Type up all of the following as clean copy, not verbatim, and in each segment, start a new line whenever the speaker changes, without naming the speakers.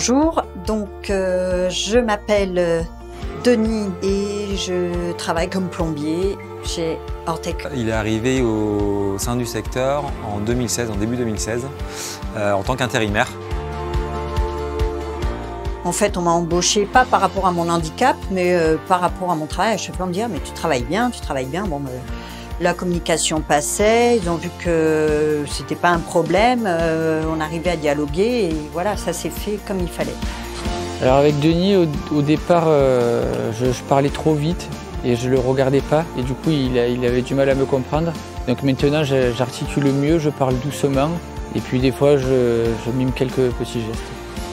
Bonjour, je m'appelle Denis et je travaille comme plombier chez Ortec.
Il est arrivé au sein du secteur en 2016, en début 2016, en tant qu'intérimaire.
En fait, on m'a embauché pas par rapport à mon handicap, mais par rapport à mon travail. Je me dire, mais tu travailles bien, tu travailles bien. Bon, la communication passait, ils ont vu que c'était pas un problème, on arrivait à dialoguer et voilà, ça s'est fait comme il fallait.
Alors avec Denis, au départ, je parlais trop vite et je le regardais pas et du coup il avait du mal à me comprendre. Donc maintenant j'articule mieux, je parle doucement et puis des fois je mime quelques petits gestes.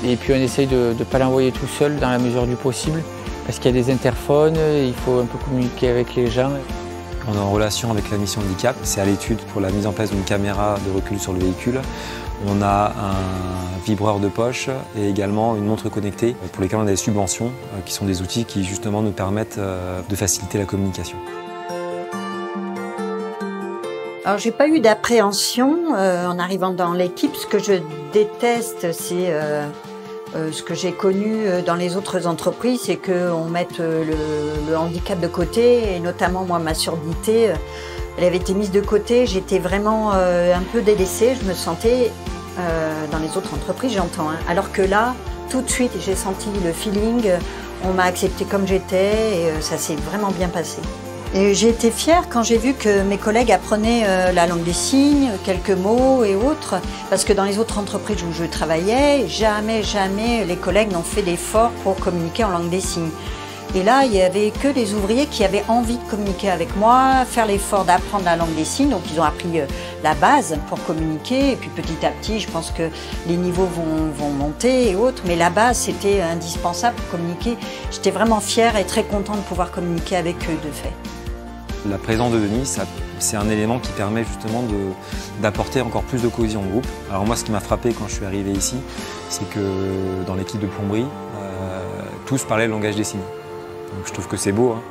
Et puis on essaye de ne pas l'envoyer tout seul dans la mesure du possible parce qu'il y a des interphones, il faut un peu communiquer avec les gens.
On est en relation avec la mission handicap, c'est à l'étude pour la mise en place d'une caméra de recul sur le véhicule. On a un vibreur de poche et également une montre connectée pour lesquelles on a des subventions qui sont des outils qui justement nous permettent de faciliter la communication.
Alors j'ai pas eu d'appréhension en arrivant dans l'équipe. Ce que je déteste, c'est ce que j'ai connu dans les autres entreprises, c'est qu'on mette le handicap de côté et notamment moi ma surdité. Elle avait été mise de côté, j'étais vraiment un peu délaissée, je me sentais dans les autres entreprises, j'entends. Alors que là, tout de suite, j'ai senti le feeling, on m'a accepté comme j'étais et ça s'est vraiment bien passé. Et j'ai été fière quand j'ai vu que mes collègues apprenaient la langue des signes, quelques mots et autres, parce que dans les autres entreprises où je travaillais, jamais les collègues n'ont fait d'efforts pour communiquer en langue des signes. Et là, il n'y avait que les ouvriers qui avaient envie de communiquer avec moi, faire l'effort d'apprendre la langue des signes. Donc, ils ont appris la base pour communiquer. Et puis, petit à petit, je pense que les niveaux vont monter et autres. Mais la base, c'était indispensable pour communiquer. J'étais vraiment fière et très contente de pouvoir communiquer avec eux, de fait.
La présence de Denis, c'est un élément qui permet justement d'apporter encore plus de cohésion au groupe. Alors moi, ce qui m'a frappé quand je suis arrivé ici, c'est que dans l'équipe de plomberie, tous parlaient le langage des signes. Donc je trouve que c'est beau, hein.